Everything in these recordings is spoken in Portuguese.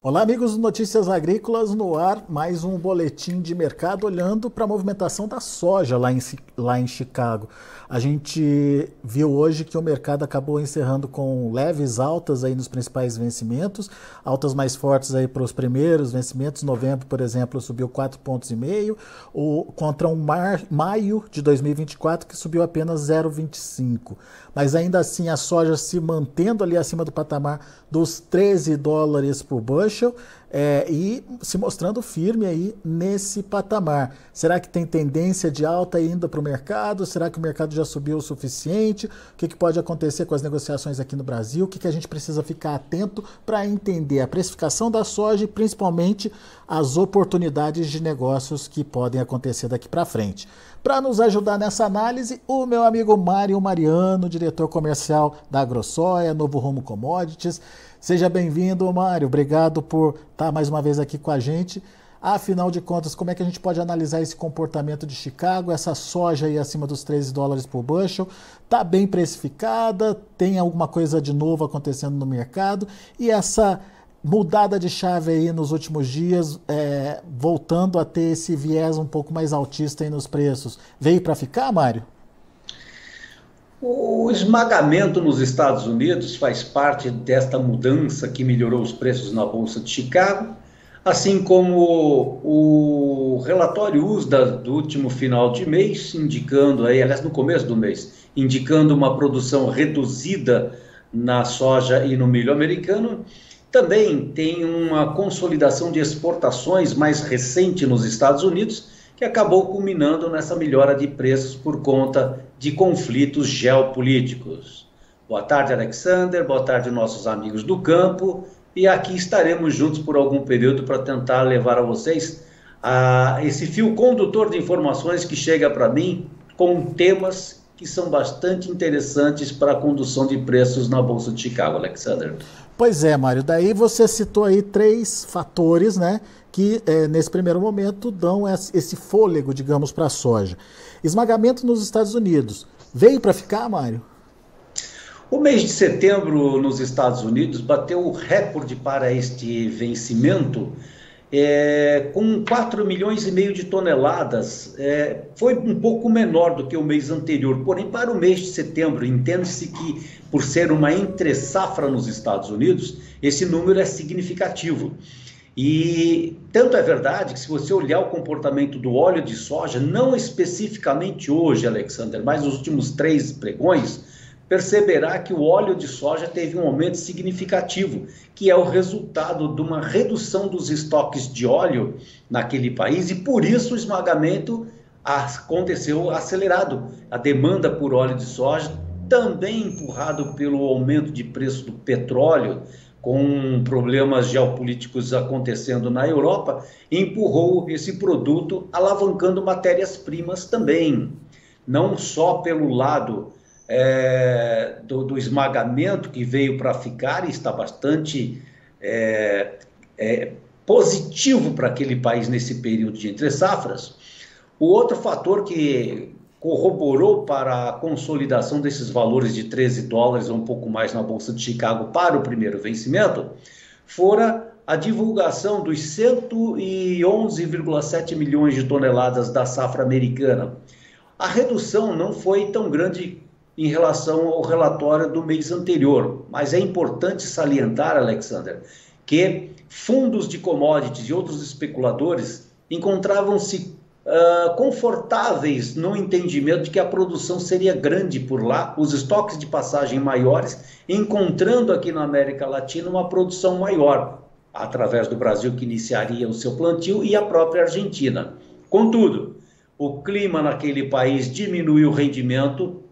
Olá, amigos do Notícias Agrícolas, no ar, mais um boletim de mercado olhando para a movimentação da soja lá em Chicago. A gente viu hoje que o mercado acabou encerrando com leves altas aí nos principais vencimentos, altas mais fortes aí para os primeiros vencimentos. Novembro, por exemplo, subiu 4,5 pontos, contra maio de 2024 que subiu apenas 0,25. Mas ainda assim a soja se mantendo ali acima do patamar dos 13 dólares por bushel e se mostrando firme aí nesse patamar. Será que tem tendência de alta ainda para o mercado? Será que o mercado já subiu o suficiente? O que pode acontecer com as negociações aqui no Brasil? O que a gente precisa ficar atento para entender a precificação da soja e principalmente as oportunidades de negócios que podem acontecer daqui para frente? Para nos ajudar nessa análise, o meu amigo Mário Mariano, diretor comercial da AgroSoia, Novo Rumo Commodities. Seja bem-vindo, Mário. Obrigado por estar mais uma vez aqui com a gente. Afinal de contas, como é que a gente pode analisar esse comportamento de Chicago? Essa soja aí acima dos 13 dólares por bushel está bem precificada? Tem alguma coisa de novo acontecendo no mercado? E essa mudada de chave aí nos últimos dias, voltando a ter esse viés um pouco mais altista aí nos preços, veio para ficar, Mário? O esmagamento nos Estados Unidos faz parte desta mudança que melhorou os preços na Bolsa de Chicago, assim como o relatório USDA do último final de mês, indicando aí, aliás, no começo do mês, indicando uma produção reduzida na soja e no milho americano. Também tem uma consolidação de exportações mais recente nos Estados Unidos, que acabou culminando nessa melhora de preços por conta de conflitos geopolíticos. Boa tarde, Alexander. Boa tarde, nossos amigos do campo. E aqui estaremos juntos por algum período para tentar levar a vocês esse fio condutor de informações que chega para mim com temas que são bastante interessantes para a condução de preços na Bolsa de Chicago, Alexander. Pois é, Mário. Daí você citou aí 3 fatores, né, que nesse primeiro momento dão esse fôlego, digamos, para a soja. Esmagamento nos Estados Unidos. Veio para ficar, Mário? O mês de setembro nos Estados Unidos bateu o recorde para este vencimento, com 4,5 milhões de toneladas. Foi um pouco menor do que o mês anterior, porém para o mês de setembro, entende-se que por ser uma entre-safra nos Estados Unidos, esse número é significativo. E tanto é verdade que se você olhar o comportamento do óleo de soja, não especificamente hoje, Alexander, mas nos últimos 3 pregões, perceberá que o óleo de soja teve um aumento significativo, que é o resultado de uma redução dos estoques de óleo naquele país, e por isso o esmagamento aconteceu acelerado. A demanda por óleo de soja, também empurrado pelo aumento de preço do petróleo, com problemas geopolíticos acontecendo na Europa, empurrou esse produto, alavancando matérias-primas também. Não só pelo lado do esmagamento, que veio para ficar e está bastante positivo para aquele país nesse período de entre-safras. O outro fator que corroborou para a consolidação desses valores de 13 dólares ou um pouco mais na Bolsa de Chicago para o primeiro vencimento, fora a divulgação dos 111,7 milhões de toneladas da safra americana. A redução não foi tão grande em relação ao relatório do mês anterior, mas é importante salientar, Alexander, que fundos de commodities e outros especuladores encontravam-se confortáveis no entendimento de que a produção seria grande por lá, os estoques de passagem maiores, encontrando aqui na América Latina uma produção maior, através do Brasil, que iniciaria o seu plantio, e a própria Argentina. Contudo, o clima naquele país diminuiu o rendimento,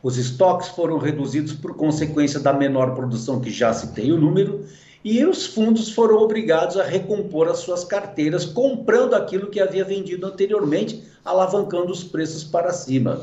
os estoques foram reduzidos por consequência da menor produção, que já citei o número, e os fundos foram obrigados a recompor as suas carteiras, comprando aquilo que havia vendido anteriormente, alavancando os preços para cima.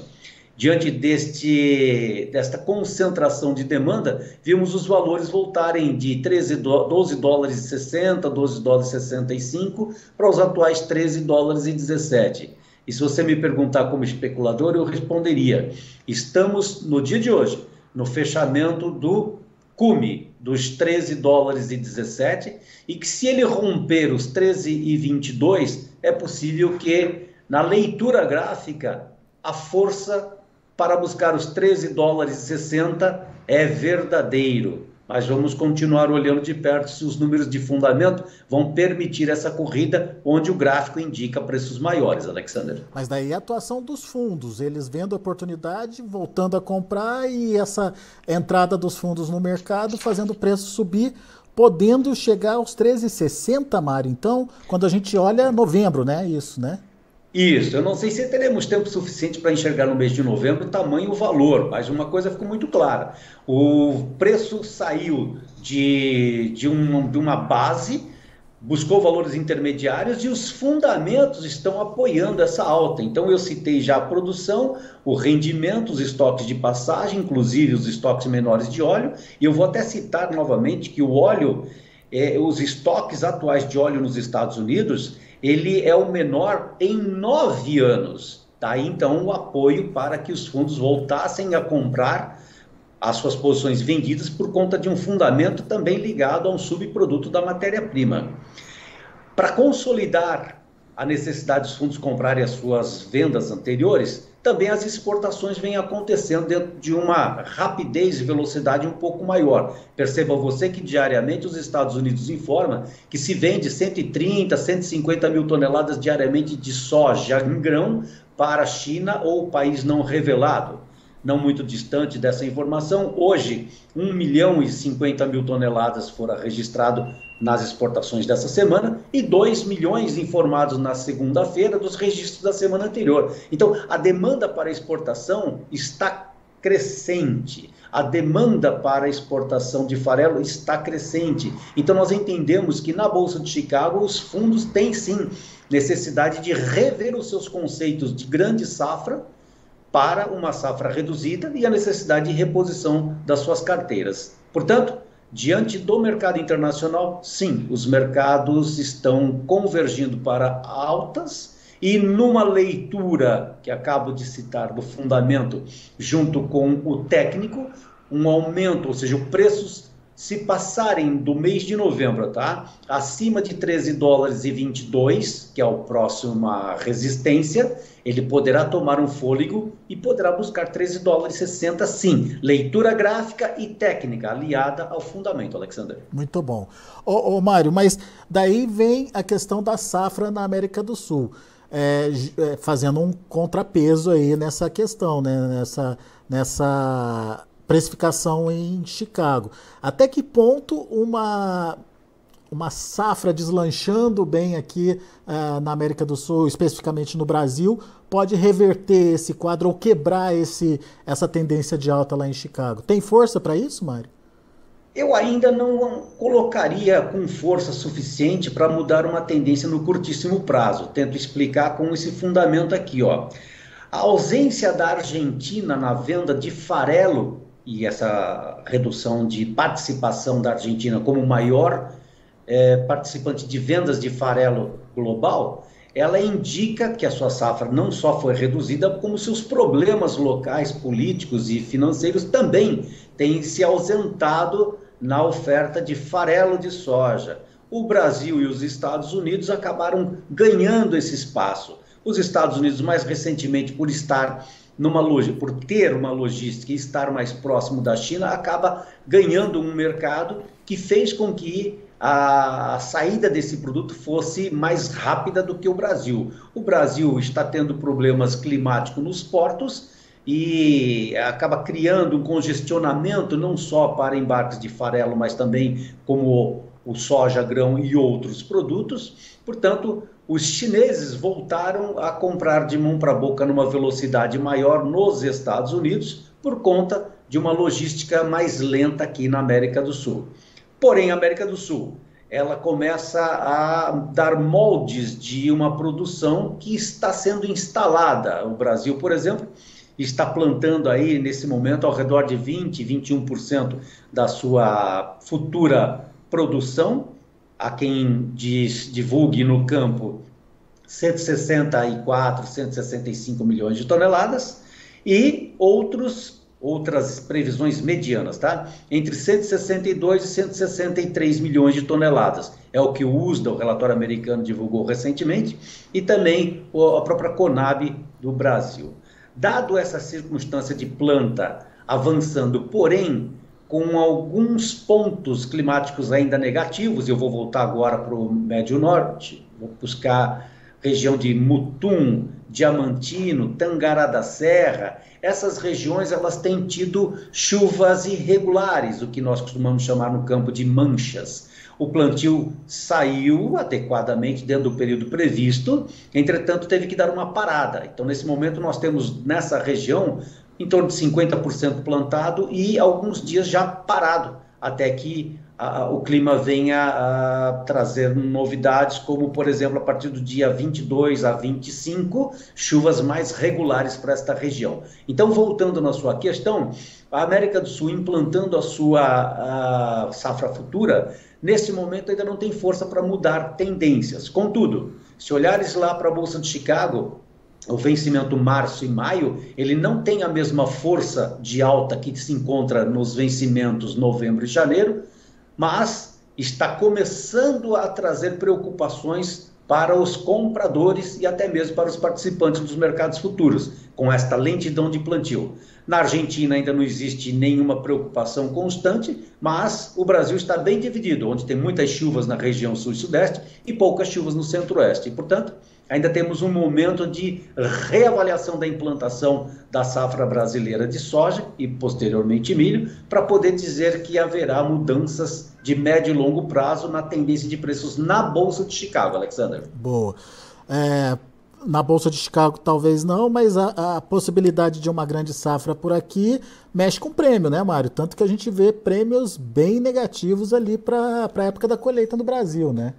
Diante desta concentração de demanda, vimos os valores voltarem de 12 dólares e 60, 12 dólares e 65 para os atuais 13 dólares e 17. E se você me perguntar como especulador, eu responderia: estamos no dia de hoje, no fechamento do cume dos 13 dólares e 17, e que se ele romper os 13,22, é possível que na leitura gráfica a força para buscar os 13 dólares e 60 é verdadeiro. Mas vamos continuar olhando de perto se os números de fundamento vão permitir essa corrida, onde o gráfico indica preços maiores, Alexander. Mas daí a atuação dos fundos, eles vendo a oportunidade, voltando a comprar, e essa entrada dos fundos no mercado fazendo o preço subir, podendo chegar aos 13,60, Mário. Então, quando a gente olha novembro, né? Isso, né? Isso, eu não sei se teremos tempo suficiente para enxergar no mês de novembro o tamanho e o valor, mas uma coisa ficou muito clara: o preço saiu de uma base, buscou valores intermediários e os fundamentos estão apoiando essa alta. Então eu citei já a produção, o rendimento, os estoques de passagem, inclusive os estoques menores de óleo, e eu vou até citar novamente que o óleo, os estoques atuais de óleo nos Estados Unidos, ele é o menor em 9 anos. Daí então o apoio para que os fundos voltassem a comprar as suas posições vendidas por conta de um fundamento também ligado a um subproduto da matéria-prima. Para consolidar a necessidade dos fundos comprarem as suas vendas anteriores, também as exportações vêm acontecendo dentro de uma rapidez e velocidade um pouco maior. Perceba você que diariamente os Estados Unidos informam que se vende 130, 150 mil toneladas diariamente de soja em grão para a China ou país não revelado. Não muito distante dessa informação, hoje 1 milhão e 50 mil toneladas foram registradas nas exportações dessa semana e 2 milhões informados na segunda-feira dos registros da semana anterior. Então, a demanda para exportação está crescente. A demanda para exportação de farelo está crescente. Então, nós entendemos que na Bolsa de Chicago os fundos têm sim necessidade de rever os seus conceitos de grande safra para uma safra reduzida e a necessidade de reposição das suas carteiras. Portanto, diante do mercado internacional, sim, os mercados estão convergindo para altas, e numa leitura que acabo de citar do fundamento junto com o técnico, um aumento, ou seja, os preços se passarem do mês de novembro, tá, acima de 13 dólares e 22, que é a próxima resistência, ele poderá tomar um fôlego e poderá buscar 13 dólares e 60, sim. Leitura gráfica e técnica aliada ao fundamento, Alexander. Muito bom. Ô Mário, mas daí vem a questão da safra na América do Sul, fazendo um contrapeso aí nessa questão, né? Nessa precificação em Chicago. Até que ponto uma safra deslanchando bem aqui na América do Sul, especificamente no Brasil, pode reverter esse quadro ou quebrar essa tendência de alta lá em Chicago? Tem força para isso, Mário? Eu ainda não colocaria com força suficiente para mudar uma tendência no curtíssimo prazo. Tento explicar com esse fundamento aqui, ó. A ausência da Argentina na venda de farelo e essa redução de participação da Argentina como maior participante de vendas de farelo global, ela indica que a sua safra não só foi reduzida, como seus problemas locais, políticos e financeiros também têm se ausentado na oferta de farelo de soja. O Brasil e os Estados Unidos acabaram ganhando esse espaço. Os Estados Unidos, mais recentemente, por ter uma logística e estar mais próximo da China, acaba ganhando um mercado que fez com que a saída desse produto fosse mais rápida do que o Brasil. O Brasil está tendo problemas climáticos nos portos e acaba criando um congestionamento não só para embarques de farelo, mas também como o soja, grão e outros produtos. Portanto, os chineses voltaram a comprar de mão para boca numa velocidade maior nos Estados Unidos por conta de uma logística mais lenta aqui na América do Sul. Porém, a América do Sul, ela começa a dar moldes de uma produção que está sendo instalada. O Brasil, por exemplo, está plantando aí, nesse momento, ao redor de 20%, 21% da sua futura produção. Há quem divulgue no campo 164, 165 milhões de toneladas, e outros outras previsões medianas, tá? Entre 162 e 163 milhões de toneladas. É o que o USDA, o relatório americano, divulgou recentemente, e também a própria Conab do Brasil. Dado essa circunstância de planta avançando, porém, com alguns pontos climáticos ainda negativos, eu vou voltar agora para o Médio Norte, vou buscar região de Mutum, Diamantino, Tangará da Serra. Essas regiões elas têm tido chuvas irregulares, o que nós costumamos chamar no campo de manchas. O plantio saiu adequadamente dentro do período previsto, entretanto teve que dar uma parada. Então nesse momento nós temos nessa região em torno de 50% plantado e alguns dias já parado, até que o clima venha a trazer novidades, como, por exemplo, a partir do dia 22 a 25, chuvas mais regulares para esta região. Então, voltando na sua questão, a América do Sul implantando a sua safra futura, nesse momento ainda não tem força para mudar tendências. Contudo, se olhares lá para a Bolsa de Chicago, o vencimento março e maio, ele não tem a mesma força de alta que se encontra nos vencimentos novembro e janeiro, mas está começando a trazer preocupações para os compradores e até mesmo para os participantes dos mercados futuros, com esta lentidão de plantio. Na Argentina ainda não existe nenhuma preocupação constante, mas o Brasil está bem dividido, onde tem muitas chuvas na região sul e sudeste e poucas chuvas no centro-oeste. E, portanto, ainda temos um momento de reavaliação da implantação da safra brasileira de soja e, posteriormente, milho, para poder dizer que haverá mudanças de médio e longo prazo na tendência de preços na Bolsa de Chicago, Alexander. Boa. Na Bolsa de Chicago talvez não, mas a possibilidade de uma grande safra por aqui mexe com prêmio, né, Mário? Tanto que a gente vê prêmios bem negativos ali para a época da colheita no Brasil, né?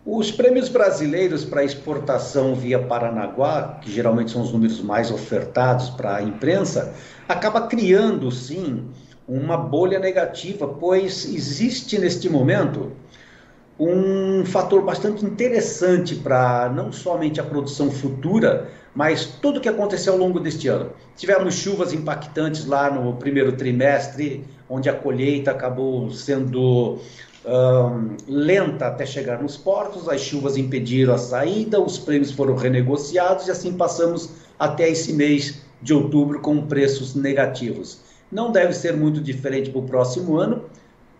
Os prêmios brasileiros para exportação via Paranaguá, que geralmente são os números mais ofertados para a imprensa, acaba criando, sim, uma bolha negativa, pois existe neste momento um fator bastante interessante para não somente a produção futura, mas tudo o que aconteceu ao longo deste ano. Tivemos chuvas impactantes lá no primeiro trimestre, onde a colheita acabou sendo lenta até chegar nos portos, as chuvas impediram a saída, os prêmios foram renegociados e assim passamos até esse mês de outubro com preços negativos. Não deve ser muito diferente para o próximo ano.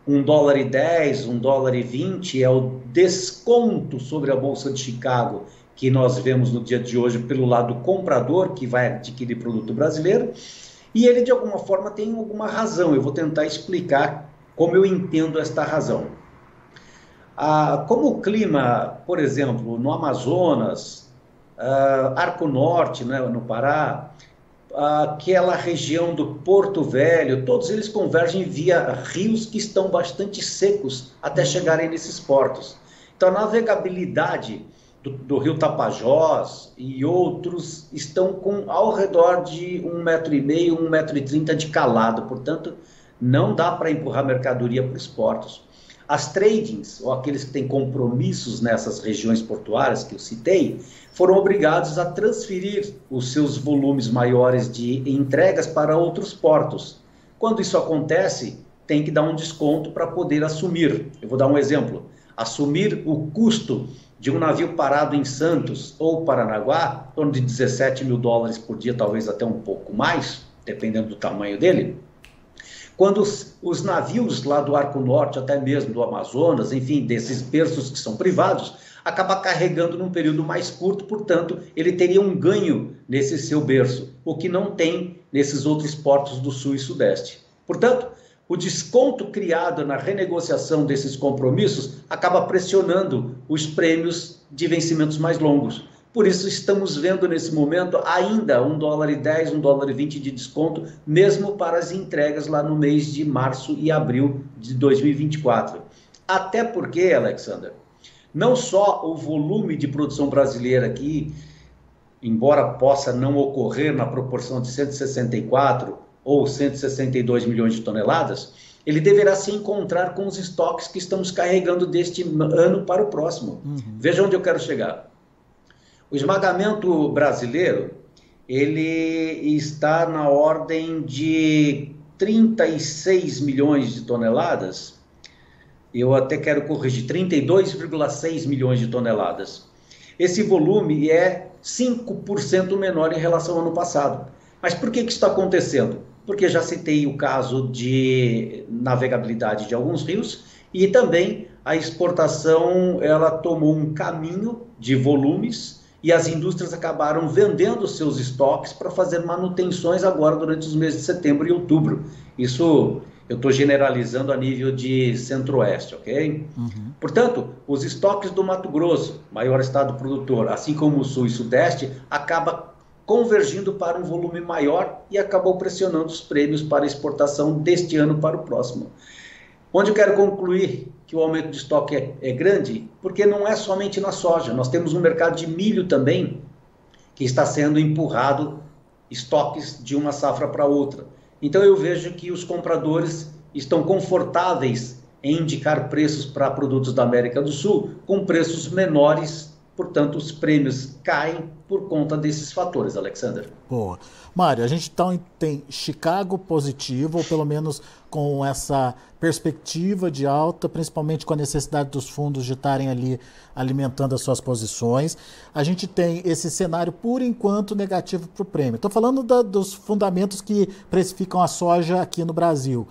$1,10, $1,20 é o desconto sobre a Bolsa de Chicago que nós vemos no dia de hoje pelo lado comprador que vai adquirir produto brasileiro, e ele de alguma forma tem alguma razão. Eu vou tentar explicar como eu entendo esta razão. Como o clima, por exemplo, no Amazonas, Arco Norte, né, no Pará, aquela região do Porto Velho, todos eles convergem via rios que estão bastante secos até chegarem nesses portos. Então a navegabilidade do rio Tapajós e outros estão ao redor de 1,5 m, 1,30 m de calado, portanto não dá para empurrar mercadoria para os portos. As tradings, ou aqueles que têm compromissos nessas regiões portuárias que eu citei, foram obrigados a transferir os seus volumes maiores de entregas para outros portos. Quando isso acontece, tem que dar um desconto para poder assumir. Eu vou dar um exemplo. Assumir o custo de um navio parado em Santos ou Paranaguá, em torno de $17 mil por dia, talvez até um pouco mais, dependendo do tamanho dele. Quando os navios lá do Arco Norte, até mesmo do Amazonas, enfim, desses berços que são privados, acaba carregando num período mais curto, portanto, ele teria um ganho nesse seu berço, o que não tem nesses outros portos do Sul e Sudeste. Portanto, o desconto criado na renegociação desses compromissos acaba pressionando os prêmios de vencimentos mais longos. Por isso estamos vendo nesse momento ainda $1,10, $1,20 de desconto, mesmo para as entregas lá no mês de março e abril de 2024. Até porque, Alexander, não só o volume de produção brasileira aqui, embora possa não ocorrer na proporção de 164 ou 162 milhões de toneladas, ele deverá se encontrar com os estoques que estamos carregando deste ano para o próximo. Veja onde eu quero chegar. O esmagamento brasileiro, ele está na ordem de 36 milhões de toneladas. Eu até quero corrigir, 32,6 milhões de toneladas. Esse volume é 5% menor em relação ao ano passado. Mas por que isso está acontecendo? Porque já citei o caso de navegabilidade de alguns rios e também a exportação ela tomou um caminho de volumes e as indústrias acabaram vendendo seus estoques para fazer manutenções agora durante os meses de setembro e outubro. Isso eu estou generalizando a nível de centro-oeste, ok? Uhum. Portanto, os estoques do Mato Grosso, maior estado produtor, assim como o sul e sudeste, acaba convergindo para um volume maior e acabou pressionando os prêmios para exportação deste ano para o próximo. Onde eu quero concluir que o aumento de estoque é grande, porque não é somente na soja, nós temos um mercado de milho também, que está sendo empurrado estoques de uma safra para outra. Então eu vejo que os compradores estão confortáveis em indicar preços para produtos da América do Sul com preços menores, portanto os prêmios caem por conta desses fatores, Alexander. Boa. Mário, a gente então tem Chicago positivo, ou pelo menos com essa perspectiva de alta, principalmente com a necessidade dos fundos de estarem ali alimentando as suas posições. A gente tem esse cenário, por enquanto, negativo para o prêmio. Estou falando dos fundamentos que precificam a soja aqui no Brasil.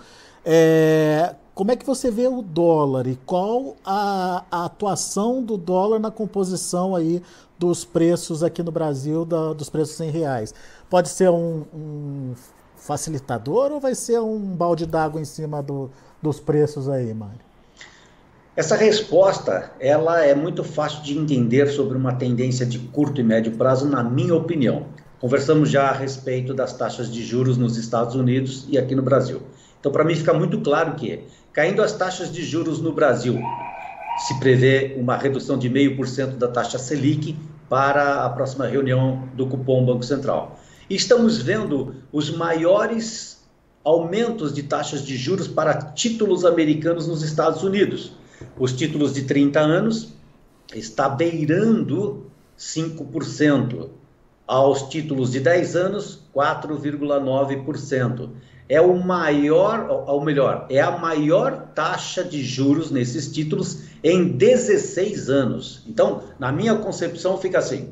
Como é que você vê o dólar e qual a atuação do dólar na composição aí dos preços aqui no Brasil, dos preços em reais? Pode ser um facilitador ou vai ser um balde d'água em cima dos preços aí, Mário? Essa resposta ela é muito fácil de entender sobre uma tendência de curto e médio prazo, na minha opinião. Conversamos já a respeito das taxas de juros nos Estados Unidos e aqui no Brasil. Então, para mim, fica muito claro que, caindo as taxas de juros no Brasil, se prevê uma redução de 0,5% da taxa Selic para a próxima reunião do cupom Banco Central. E estamos vendo os maiores aumentos de taxas de juros para títulos americanos nos Estados Unidos. Os títulos de 30 anos está beirando 5%. Aos títulos de 10 anos, 4,9%. É o maior, ou melhor, é a maior taxa de juros nesses títulos em 16 anos. Então, na minha concepção, fica assim: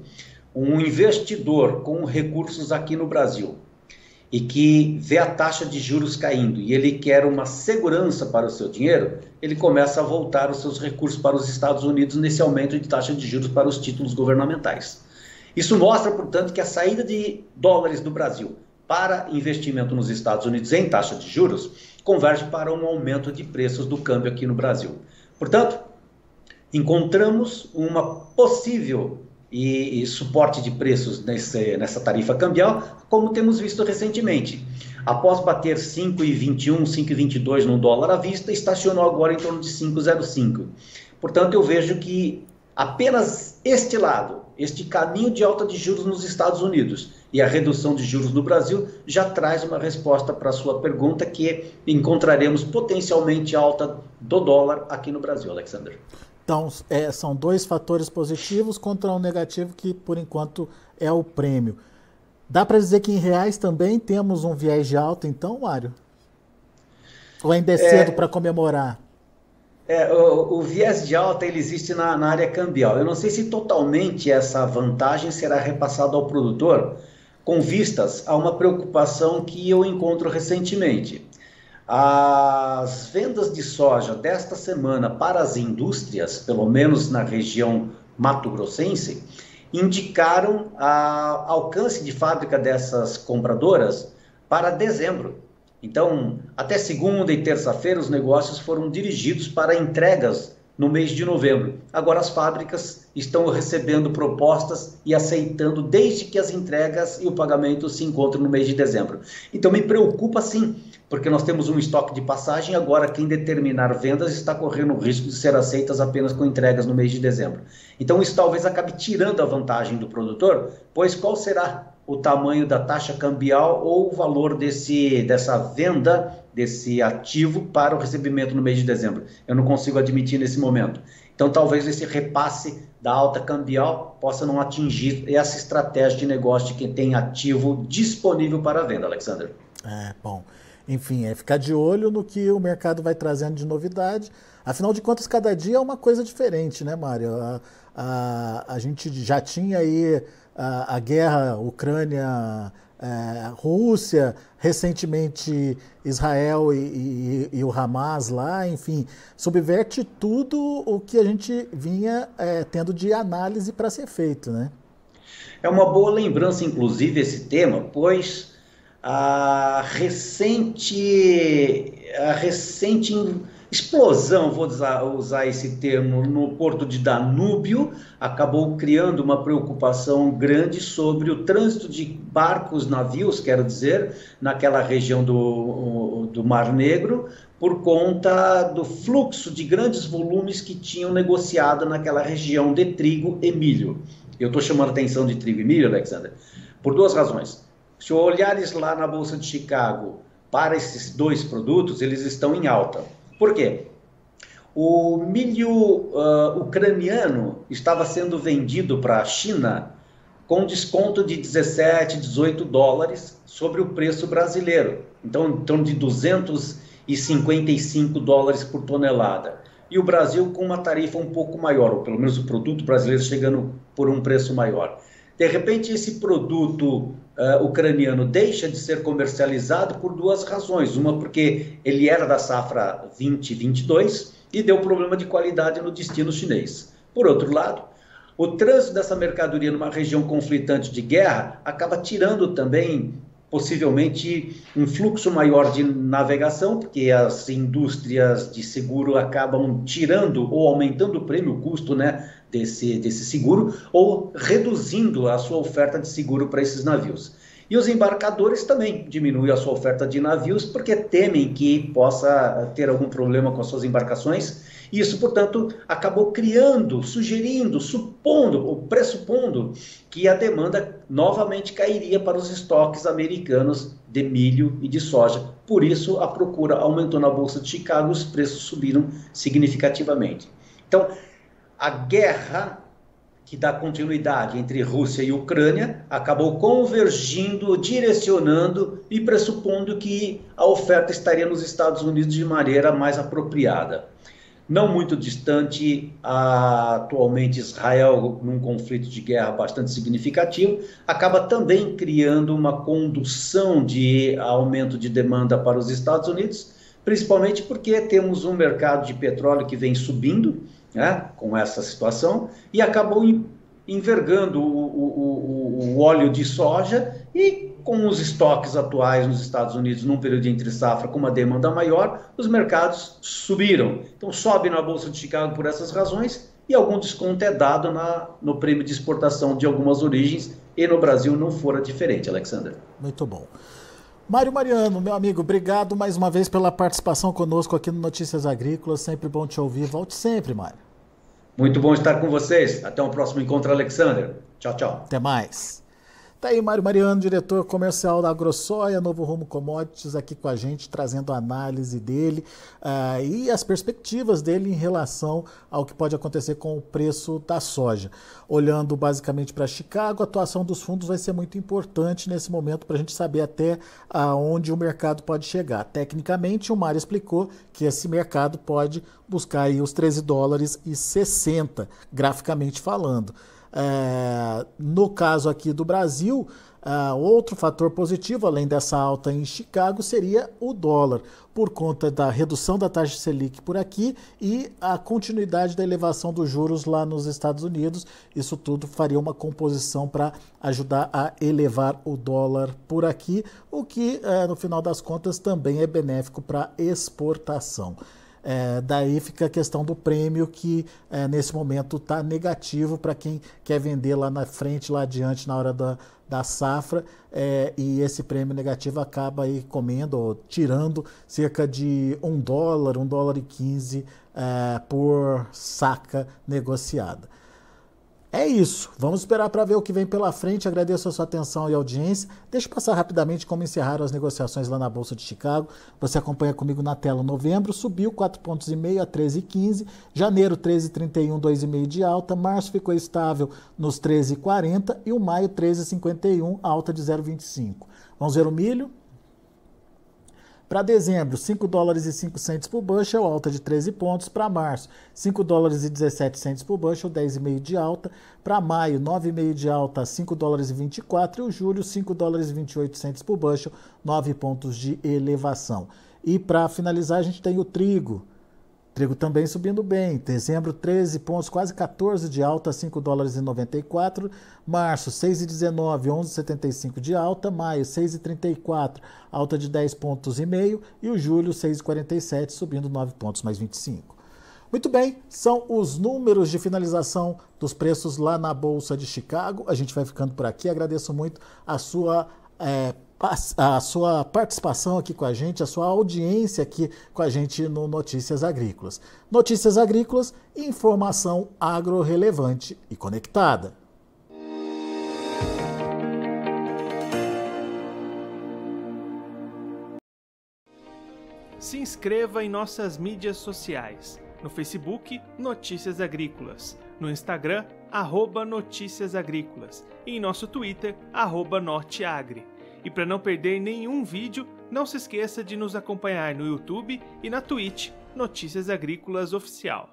um investidor com recursos aqui no Brasil e que vê a taxa de juros caindo e ele quer uma segurança para o seu dinheiro, ele começa a voltar os seus recursos para os Estados Unidos nesse aumento de taxa de juros para os títulos governamentais. Isso mostra, portanto, que a saída de dólares do Brasil para investimento nos Estados Unidos em taxa de juros converge para um aumento de preços do câmbio aqui no Brasil. Portanto, encontramos uma possível e suporte de preços nessa tarifa cambial, como temos visto recentemente. Após bater 5,21, 5,22 no dólar à vista, estacionou agora em torno de 5,05. Portanto, eu vejo que apenas este lado, este caminho de alta de juros nos Estados Unidos e a redução de juros no Brasil já traz uma resposta para a sua pergunta, que encontraremos potencialmente alta do dólar aqui no Brasil, Alexander. Então, são dois fatores positivos contra um negativo que, por enquanto, é o prêmio. Dá para dizer que em reais também temos um viés de alta, então, Mário? Ou ainda é cedo para comemorar? O viés de alta ele existe na área cambial. Eu não sei se totalmente essa vantagem será repassada ao produtor, com vistas a uma preocupação que eu encontro recentemente. As vendas de soja desta semana para as indústrias, pelo menos na região mato-grossense, indicaram alcance de fábrica dessas compradoras para dezembro. Então, até segunda e terça-feira, os negócios foram dirigidos para entregas no mês de novembro. Agora as fábricas estão recebendo propostas e aceitando desde que as entregas e o pagamento se encontrem no mês de dezembro. Então me preocupa sim, porque nós temos um estoque de passagem, agora quem determinar vendas está correndo o risco de ser aceitas apenas com entregas no mês de dezembro. Então isso talvez acabe tirando a vantagem do produtor, pois qual será o tamanho da taxa cambial ou o valor dessa venda desse ativo para o recebimento no mês de dezembro. Eu não consigo admitir nesse momento. Então, talvez esse repasse da alta cambial possa não atingir essa estratégia de negócio de quem tem ativo disponível para venda, Alexander. Bom, enfim, é ficar de olho no que o mercado vai trazendo de novidade. Afinal de contas, cada dia é uma coisa diferente, né, Mário? A gente já tinha aí a guerra Ucrânia-Rússia, recentemente Israel e o Hamas lá, enfim, subverte tudo o que a gente vinha tendo de análise para ser feito, né? É uma boa lembrança, inclusive, esse tema, pois a recente explosão, vou usar esse termo, no porto de Danúbio, acabou criando uma preocupação grande sobre o trânsito de barcos, navios, quero dizer, naquela região do Mar Negro, por conta do fluxo de grandes volumes que tinham negociado naquela região de trigo e milho. Eu estou chamando a atenção de trigo e milho, Alexander, por duas razões. Se olhares lá na Bolsa de Chicago para esses dois produtos, eles estão em alta. Por quê? O milho ucraniano estava sendo vendido para a China com desconto de 17, 18 dólares sobre o preço brasileiro. Então, em torno de 255 dólares por tonelada. E o Brasil com uma tarifa um pouco maior, ou pelo menos o produto brasileiro chegando por um preço maior. De repente, esse produto ucraniano deixa de ser comercializado por duas razões. Uma, porque ele era da safra 2022 e deu problema de qualidade no destino chinês. Por outro lado, o trânsito dessa mercadoria numa região conflitante de guerra acaba tirando também, possivelmente, um fluxo maior de navegação, porque as indústrias de seguro acabam tirando ou aumentando o prêmio, o custo, né, desse seguro, ou reduzindo a sua oferta de seguro para esses navios. E os embarcadores também diminuem a sua oferta de navios porque temem que possa ter algum problema com as suas embarcações. Isso, portanto, acabou criando, sugerindo, supondo ou pressupondo que a demanda novamente cairia para os estoques americanos de milho e de soja. Por isso, a procura aumentou na Bolsa de Chicago e os preços subiram significativamente. Então, a guerra que dá continuidade entre Rússia e Ucrânia acabou convergindo, direcionando e pressupondo que a oferta estaria nos Estados Unidos de maneira mais apropriada. Não muito distante, atualmente Israel, num conflito de guerra bastante significativo, acaba também criando uma condução de aumento de demanda para os Estados Unidos, principalmente porque temos um mercado de petróleo que vem subindo, né, com essa situação, e acabou envergando o óleo de soja e com os estoques atuais nos Estados Unidos num período de entre safra com uma demanda maior, os mercados subiram. Então sobe na Bolsa de Chicago por essas razões e algum desconto é dado no prêmio de exportação de algumas origens e no Brasil não fora diferente, Alexander. Muito bom. Mário Mariano, meu amigo, obrigado mais uma vez pela participação conosco aqui no Notícias Agrícolas. Sempre bom te ouvir. Volte sempre, Mário. Muito bom estar com vocês. Até um próximo encontro, Alexander. Tchau, tchau. Até mais. Tá aí Mário Mariano, diretor comercial da AgroSoia, Novo Rumo Commodities, aqui com a gente, trazendo a análise dele e as perspectivas dele em relação ao que pode acontecer com o preço da soja. Olhando basicamente para Chicago, a atuação dos fundos vai ser muito importante nesse momento para a gente saber até aonde o mercado pode chegar. Tecnicamente, o Mário explicou que esse mercado pode buscar aí os 13 dólares e 60, graficamente falando. No caso aqui do Brasil, outro fator positivo, além dessa alta em Chicago, seria o dólar, por conta da redução da taxa Selic por aqui e a continuidade da elevação dos juros lá nos Estados Unidos. Isso tudo faria uma composição para ajudar a elevar o dólar por aqui, o que, no final das contas, também é benéfico para exportação. Daí fica a questão do prêmio que nesse momento está negativo para quem quer vender lá na frente, lá adiante na hora da safra, e esse prêmio negativo acaba aí comendo ou tirando cerca de $1, $1,15 por saca negociada. É isso, vamos esperar para ver o que vem pela frente. Agradeço a sua atenção e audiência. Deixa eu passar rapidamente como encerraram as negociações lá na Bolsa de Chicago. Você acompanha comigo na tela. Novembro subiu 4,5 pontos a 13,15. Janeiro 13,31, 2,5 de alta. Março ficou estável nos 13,40 e o maio 13,51, alta de 0,25. Vamos ver o milho? Para dezembro, 5 dólares e 5 centes por bushel, alta de 13 pontos. Para março, 5 dólares e 17 centes por bushel, 10,5 de alta. Para maio, 9,5 de alta, 5 dólares e 24. E o julho, 5 dólares e 28 centes por bushel, 9 pontos de elevação. E para finalizar, a gente tem o trigo. Trigo também subindo bem. Dezembro, 13 pontos, quase 14 de alta, 5 dólares e 94. Março, 6,19, 11,75 de alta. Maio, 6,34, alta de 10 pontos e meio. E o julho, 6,47, subindo 9 pontos, mais 25. Muito bem, são os números de finalização dos preços lá na Bolsa de Chicago. A gente vai ficando por aqui. Agradeço muito a sua participação aqui com a gente, a sua audiência aqui com a gente no Notícias Agrícolas. Notícias Agrícolas, informação agro-relevante e conectada. Se inscreva em nossas mídias sociais. No Facebook, Notícias Agrícolas. No Instagram, @Notícias Agrícolas. E em nosso Twitter, @Norteagri. E para não perder nenhum vídeo, não se esqueça de nos acompanhar no YouTube e na Twitch, Notícias Agrícolas Oficial.